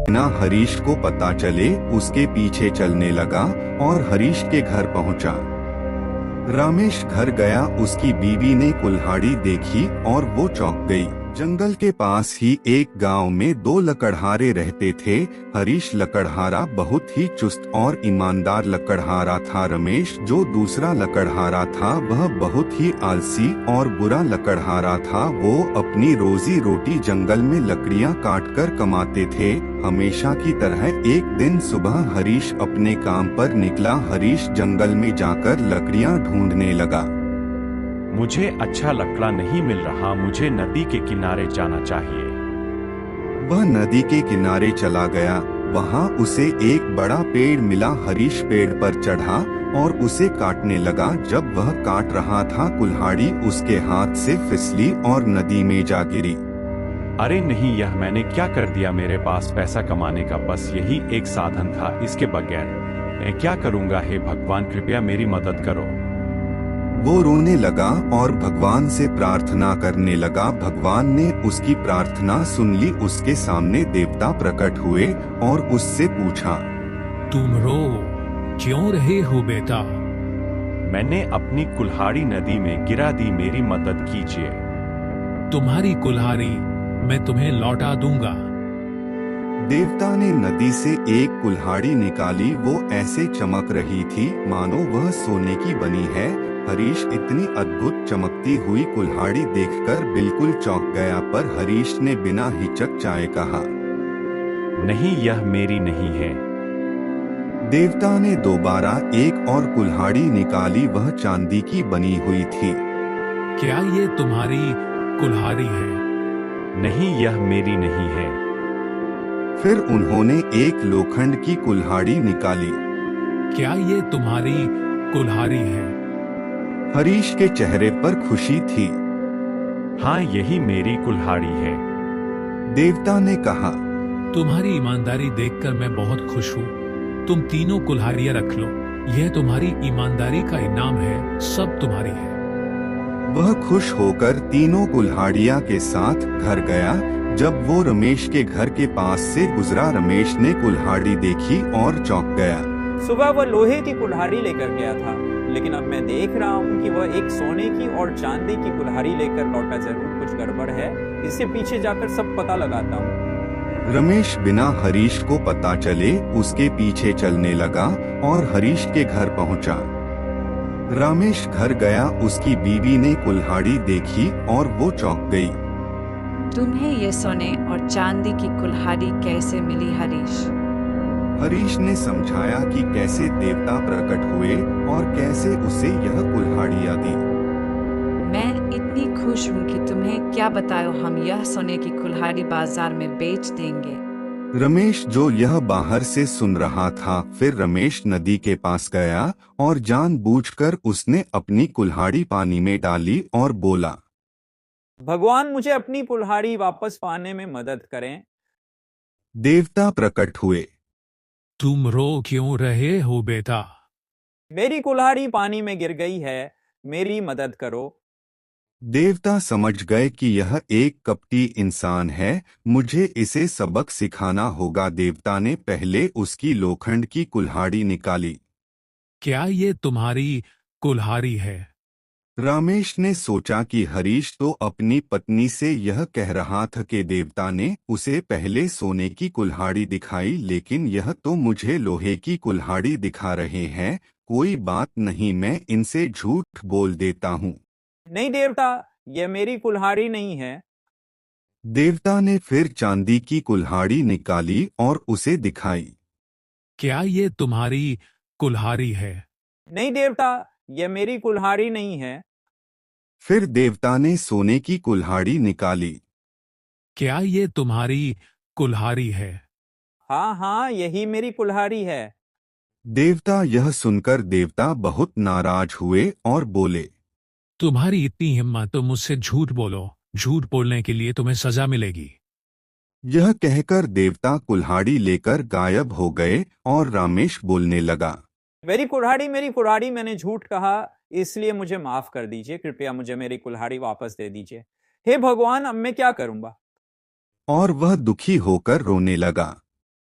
बिना हरीश को पता चले उसके पीछे चलने लगा और हरीश के घर पहुंचा। रमेश घर गया, उसकी बीवी ने कुल्हाड़ी देखी और वो चौंक गई। जंगल के पास ही एक गांव में दो लकड़हारे रहते थे। हरीश लकड़हारा बहुत ही चुस्त और ईमानदार लकड़हारा था। रमेश जो दूसरा लकड़हारा था वह बहुत ही आलसी और बुरा लकड़हारा था। वो अपनी रोजी रोटी जंगल में लकड़ियां काटकर कमाते थे। हमेशा की तरह एक दिन सुबह हरीश अपने काम पर निकला। हरीश जंगल में जाकर लकड़ियां ढूंढने लगा। मुझे अच्छा लकड़ा नहीं मिल रहा, मुझे नदी के किनारे जाना चाहिए। वह नदी के किनारे चला गया। वहाँ उसे एक बड़ा पेड़ मिला। हरीश पेड़ पर चढ़ा और उसे काटने लगा। जब वह काट रहा था, कुल्हाड़ी उसके हाथ से फिसली और नदी में जा गिरी। अरे नहीं, यह मैंने क्या कर दिया? मेरे पास पैसा कमाने का बस यही एक साधन था, इसके बगैर मैं क्या करूँगा? हे भगवान, कृपया मेरी मदद करो। वो रोने लगा और भगवान से प्रार्थना करने लगा। भगवान ने उसकी प्रार्थना सुन ली। उसके सामने देवता प्रकट हुए और उससे पूछा, तुम रो क्यों रहे हो बेटा? मैंने अपनी कुल्हाड़ी नदी में गिरा दी, मेरी मदद कीजिए। तुम्हारी कुल्हाड़ी मैं तुम्हें लौटा दूंगा। देवता ने नदी से एक कुल्हाड़ी निकाली। वो ऐसे चमक रही थी मानो वह सोने की बनी है। हरीश इतनी अद्भुत चमकती हुई कुल्हाड़ी देखकर बिल्कुल चौंक गया, पर हरीश ने बिना हिचकचाए कहा, नहीं, यह मेरी नहीं है। देवता ने दोबारा एक और कुल्हाड़ी निकाली। वह चांदी की बनी हुई थी। क्या ये तुम्हारी कुल्हाड़ी है? नहीं, यह मेरी नहीं है। फिर उन्होंने एक लोखंड की कुल्हाड़ी निकाली। क्या ये तुम्हारी कुल्हाड़ी है? हरीश के चेहरे पर खुशी थी। हाँ, यही मेरी कुल्हाड़ी है। देवता ने कहा, तुम्हारी ईमानदारी देखकर मैं बहुत खुश हूँ। तुम तीनों कुल्हाड़ियाँ रख लो, यह तुम्हारी ईमानदारी का इनाम है, सब तुम्हारी है। वह खुश होकर तीनों कुल्हाड़ियाँ के साथ घर गया। जब वो रमेश के घर के पास से गुजरा, रमेश ने कुल्हाड़ी देखी और चौंक गया। सुबह वह लोहे की कुल्हाड़ी लेकर गया था, लेकिन अब मैं देख रहा हूँ कि वह एक सोने की और चांदी की कुल्हाड़ी लेकर लौटा। जरूर कुछ गड़बड़ है, इसके पीछे जाकर सब पता लगाता हूँ। रमेश बिना हरीश को पता चले उसके पीछे चलने लगा और हरीश के घर पहुंचा। रमेश घर गया, उसकी बीवी ने कुल्हाड़ी देखी और वो चौंक गई। तुम्हें ये सोने और चांदी की कुल्हाड़ी कैसे मिली हरीश? हरीश ने समझाया कि कैसे देवता प्रकट हुए और कैसे उसे यह कुल्हाड़ियाँ दी। मैं इतनी खुश हूँ कि तुम्हें क्या बताओ, हम यह सोने की कुल्हाड़ी बाजार में बेच देंगे। रमेश जो यह बाहर से सुन रहा था, फिर रमेश नदी के पास गया और जानबूझकर उसने अपनी कुल्हाड़ी पानी में डाली और बोला, भगवान मुझे अपनी कुल्हाड़ी वापस पाने में मदद करें। देवता प्रकट हुए। तुम रो क्यों रहे हो बेटा? मेरी कुल्हाड़ी पानी में गिर गई है, मेरी मदद करो। देवता समझ गए कि यह एक कपटी इंसान है, मुझे इसे सबक सिखाना होगा। देवता ने पहले उसकी लोखंड की कुल्हाड़ी निकाली। क्या ये तुम्हारी कुल्हाड़ी है? रमेश ने सोचा कि हरीश तो अपनी पत्नी से यह कह रहा था कि देवता ने उसे पहले सोने की कुल्हाड़ी दिखाई, लेकिन यह तो मुझे लोहे की कुल्हाड़ी दिखा रहे हैं। कोई बात नहीं, मैं इनसे झूठ बोल देता हूँ। नहीं देवता, यह मेरी कुल्हाड़ी नहीं है। देवता ने फिर चांदी की कुल्हाड़ी निकाली और उसे दिखाई। क्या ये तुम्हारी कुल्हाड़ी है? नहीं देवता, यह मेरी कुल्हाड़ी नहीं है। फिर देवता ने सोने की कुल्हाड़ी निकाली। क्या ये तुम्हारी कुल्हाड़ी है? हाँ हाँ, यही मेरी कुल्हाड़ी है। देवता यह सुनकर देवता बहुत नाराज हुए और बोले, तुम्हारी इतनी हिम्मत तो मुझसे झूठ बोलो, झूठ बोलने के लिए तुम्हें सजा मिलेगी। यह कहकर देवता कुल्हाड़ी लेकर गायब हो गए और रमेश बोलने लगा, मेरी कुल्हाड़ी, मैंने झूठ कहा, इसलिए मुझे माफ कर दीजिए। कृपया मुझे मेरी कुल्हाड़ी वापस दे दीजिए। हे भगवान, अब मैं क्या करूंगा? और वह दुखी होकर रोने लगा।